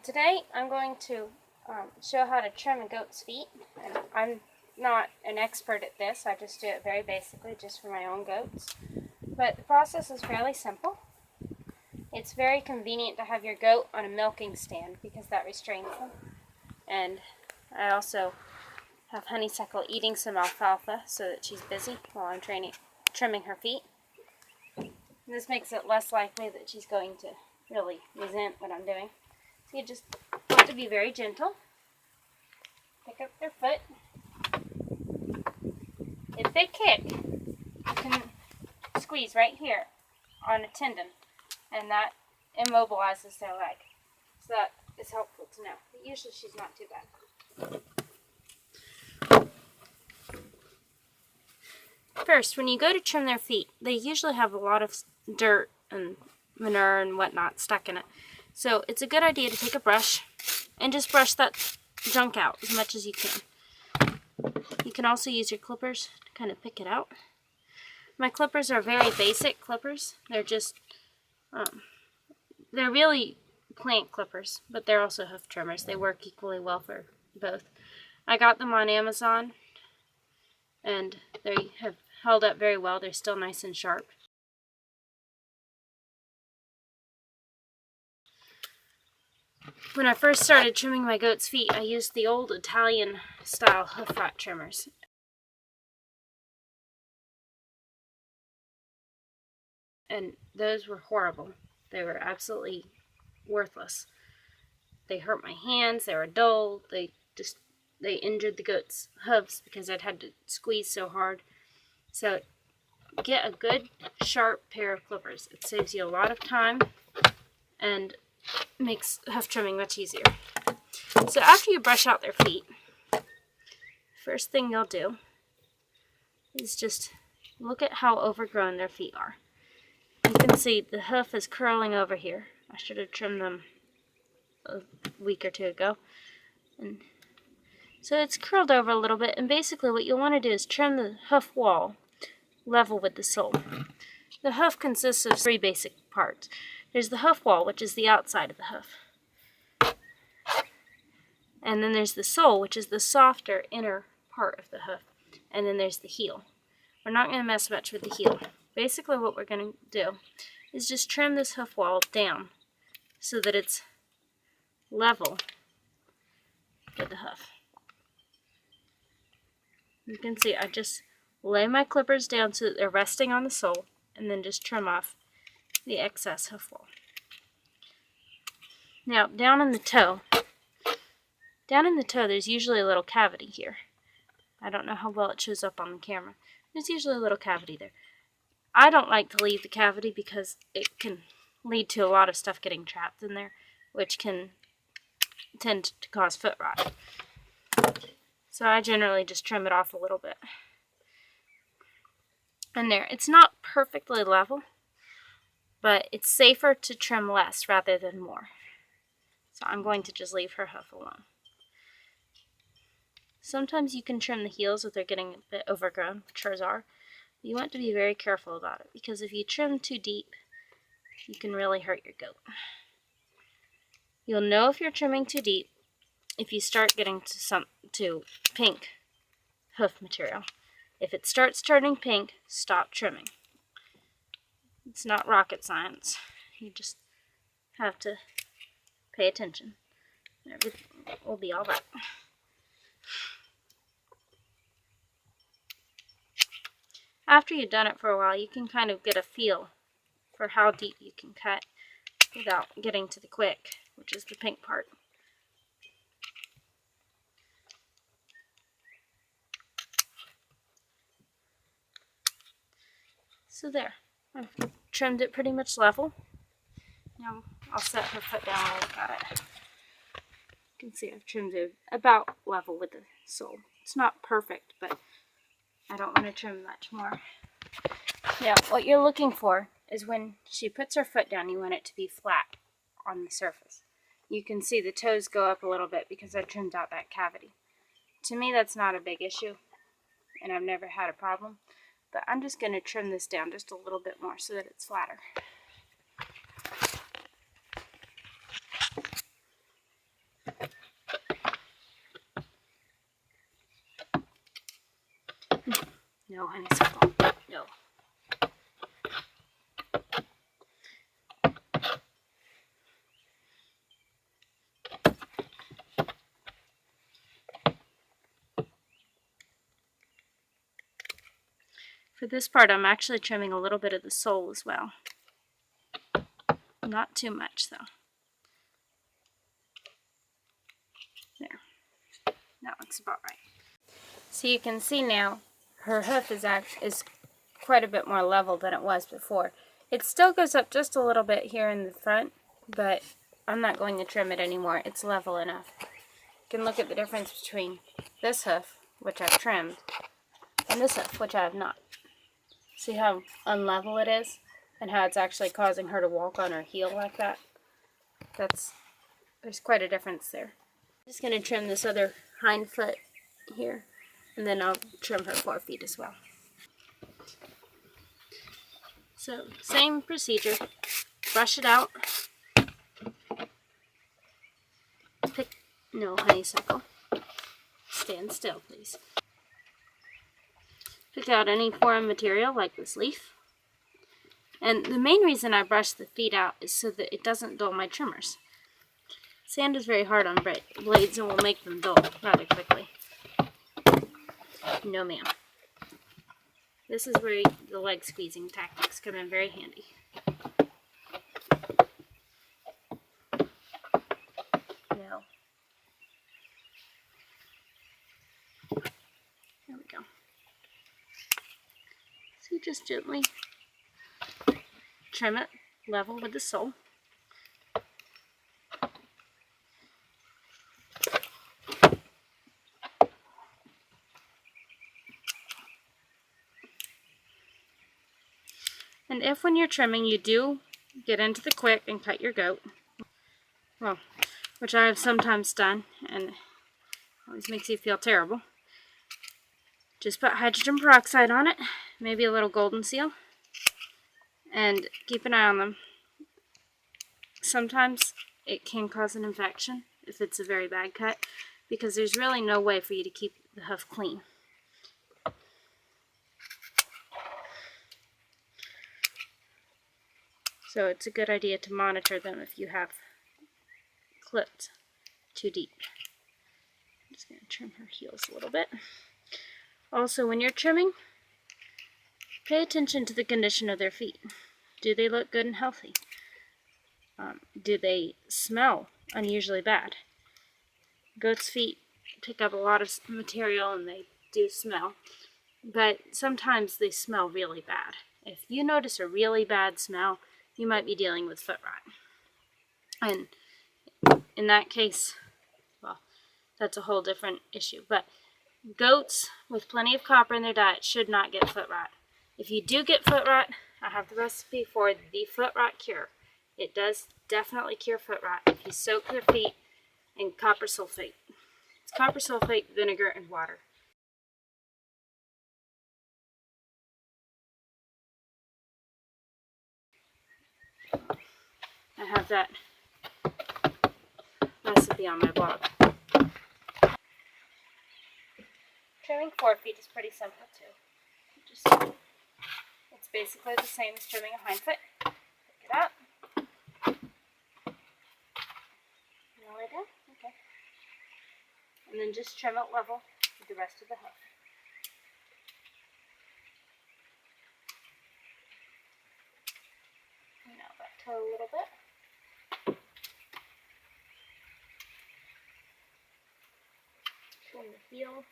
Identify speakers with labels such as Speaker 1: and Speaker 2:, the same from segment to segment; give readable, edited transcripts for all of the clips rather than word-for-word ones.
Speaker 1: Today I'm going to show how to trim a goat's feet. And I'm not an expert at this, I just do it very basically just for my own goats. But the process is fairly simple. It's very convenient to have your goat on a milking stand because that restrains them. And I also have Honeysuckle eating some alfalfa so that she's busy while I'm trimming her feet. And this makes it less likely that she's going to really resent what I'm doing. So you just want to be very gentle. Pick up their foot. If they kick, you can squeeze right here on a tendon, and that immobilizes their leg. So that is helpful to know. But usually she's not too bad. First, when you go to trim their feet, they usually have a lot of dirt and manure and whatnot stuck in it. So it's a good idea to take a brush and just brush that junk out as much as you can. You can also use your clippers to kind of pick it out. My clippers are very basic clippers. They're just, they're really plant clippers, but they're also hoof trimmers. They work equally well for both. I got them on Amazon, and they have held up very well. They're still nice and sharp. When I first started trimming my goat's feet, I used the old Italian style hoof rot trimmers. And those were horrible. They were absolutely worthless. They hurt my hands, they were dull, they injured the goat's hooves because I'd had to squeeze so hard. So get a good sharp pair of clippers. It saves you a lot of time and makes hoof trimming much easier. So after you brush out their feet, first thing you'll do is just look at how overgrown their feet are. You can see the hoof is curling over here. I should have trimmed them a week or two ago. And so it's curled over a little bit, and basically what you'll want to do is trim the hoof wall level with the sole. The hoof consists of three basic parts. There's the hoof wall, which is the outside of the hoof. And then there's the sole, which is the softer inner part of the hoof. And then there's the heel. We're not going to mess much with the heel. Basically what we're going to do is just trim this hoof wall down so that it's level with the hoof. You can see I just lay my clippers down so that they're resting on the sole and then just trim off the excess hoof wall. Now down in the toe there's usually a little cavity here. I don't know how well it shows up on the camera. There's usually a little cavity there. I don't like to leave the cavity because it can lead to a lot of stuff getting trapped in there, which can tend to cause foot rot. So I generally just trim it off a little bit. And there, it's not perfectly level, but it's safer to trim less rather than more. So I'm going to just leave her hoof alone. Sometimes you can trim the heels if they're getting a bit overgrown, which hers are. You want to be very careful about it, because if you trim too deep, you can really hurt your goat. You'll know if you're trimming too deep if you start getting to pink hoof material. If it starts turning pink, stop trimming. It's not rocket science. You just have to pay attention. Everything will be all right. After you've done it for a while, you can kind of get a feel for how deep you can cut without getting to the quick, which is the pink part. So there, I've trimmed it pretty much level. Now I'll set her foot down while I've got it. You can see I've trimmed it about level with the sole. It's not perfect, but I don't want to trim much more. Now, what you're looking for is when she puts her foot down, you want it to be flat on the surface. You can see the toes go up a little bit because I trimmed out that cavity. To me, that's not a big issue, and I've never had a problem. But I'm just going to trim this down just a little bit more so that it's flatter. No, honeysuckle. No. For this part, I'm actually trimming a little bit of the sole as well. Not too much, though. There. That looks about right. So you can see now, her hoof is quite a bit more level than it was before. It still goes up just a little bit here in the front, but I'm not going to trim it anymore. It's level enough. You can look at the difference between this hoof, which I've trimmed, and this hoof, which I have not. See how unlevel it is? And how it's actually causing her to walk on her heel like that? There's quite a difference there. I'm just going to trim this other hind foot here, and then I'll trim her forefeet as well. So, same procedure. Brush it out. No, honeysuckle. Stand still, please. Pick out any foreign material like this leaf. And the main reason I brush the feet out is so that it doesn't dull my trimmers. Sand is very hard on blades and will make them dull rather quickly. No, ma'am. This is where the leg squeezing tactics come in very handy. No. There we go. So just gently trim it level with the sole. And if when you're trimming you do get into the quick and cut your goat, well, which I have sometimes done and always makes you feel terrible, just put hydrogen peroxide on it, maybe a little golden seal, and keep an eye on them. Sometimes it can cause an infection if it's a very bad cut, because there's really no way for you to keep the hoof clean. So it's a good idea to monitor them if you have clipped too deep. I'm just going to trim her heels a little bit. Also, when you're trimming, pay attention to the condition of their feet. Do they look good and healthy? Do they smell unusually bad? Goats' feet pick up a lot of material and they do smell, but sometimes they smell really bad. If you notice a really bad smell, you might be dealing with foot rot. And in that case, well, that's a whole different issue. But goats with plenty of copper in their diet should not get foot rot. If you do get foot rot, I have the recipe for the foot rot cure. It does definitely cure foot rot if you soak their feet in copper sulfate. It's copper sulfate, vinegar, and water. I have that recipe on my blog. Trimming forefeet is pretty simple too. It's basically the same as trimming a hind foot. Pick it up. You lay down? Okay. And then just trim it level with the rest of the hoof. Now back toe a little bit. Trim the heel.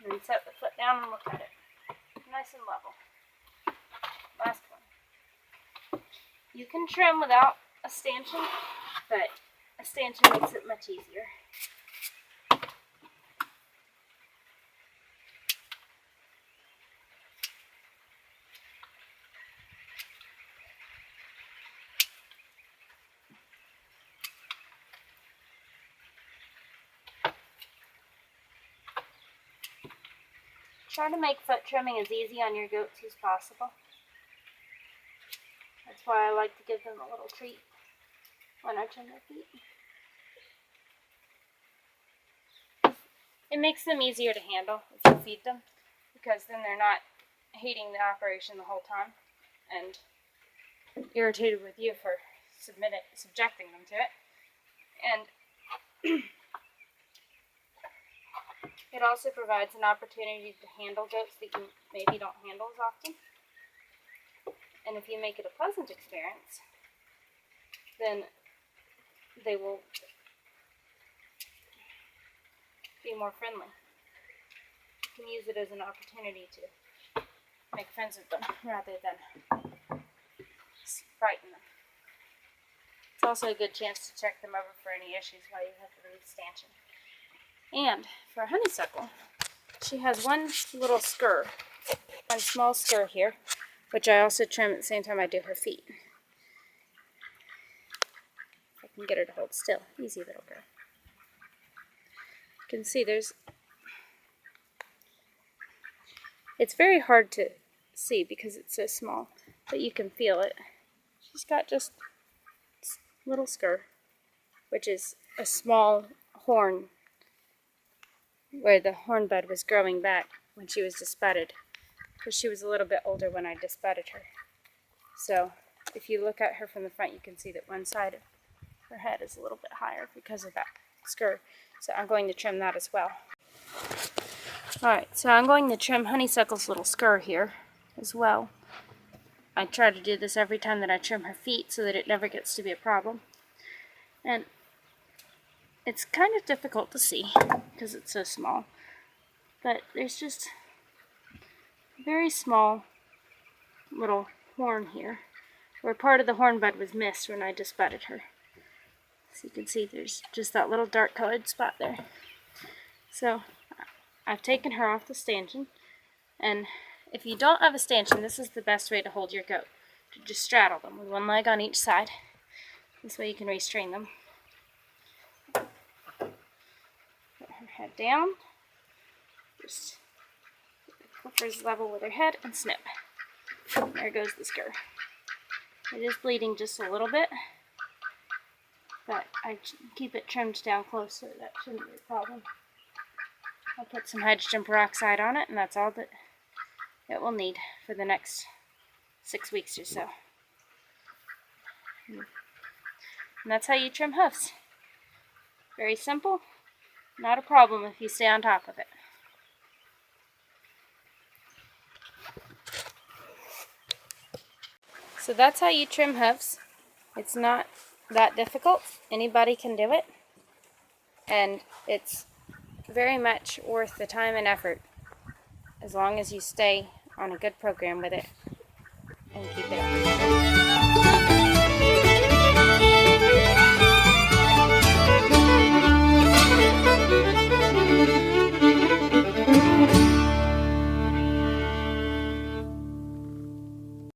Speaker 1: And then set the foot down and look at it. Nice and level. Last one. You can trim without a stanchion, but a stanchion makes it much easier. Try to make foot trimming as easy on your goats as possible. That's why I like to give them a little treat when I trim their feet. It makes them easier to handle if you feed them, because then they're not hating the operation the whole time and irritated with you for subjecting them to it. And it also provides an opportunity to handle goats that you maybe don't handle as often. And if you make it a pleasant experience, then they will be more friendly. You can use it as an opportunity to make friends with them rather than frighten them. It's also a good chance to check them over for any issues while you have the stanchion. And for a honeysuckle, she has one little scur, one small scur here, which I also trim at the same time I do her feet. If I can get her to hold still. Easy little girl. You can see it's very hard to see because it's so small, but you can feel it. She's got just a little scur, which is a small horn where the horn bud was growing back when she was disbudded, because she was a little bit older when I disbudded her. So if you look at her from the front, you can see that one side of her head is a little bit higher because of that scur. So I'm going to trim that as well. Alright, so I'm going to trim Honeysuckle's little scur here as well. I try to do this every time that I trim her feet so that it never gets to be a problem. And it's kind of difficult to see because it's so small. But there's just a very small little horn here where part of the horn bud was missed when I disbudded her. So you can see there's just that little dark colored spot there. So I've taken her off the stanchion, and if you don't have a stanchion, this is the best way to hold your goat. To just straddle them with one leg on each side. This way you can restrain them. Put her head down. Just get the clippers level with her head and snip. There goes the scur. It is bleeding just a little bit, but I keep it trimmed down close, so that shouldn't be a problem. I'll put some hydrogen peroxide on it, and that's all that it will need for the next 6 weeks or so. And that's how you trim hoofs. Very simple, not a problem if you stay on top of it. So that's how you trim hoofs. It's not that difficult. Anybody can do it. And it's very much worth the time and effort as long as you stay on a good program with it and keep it up.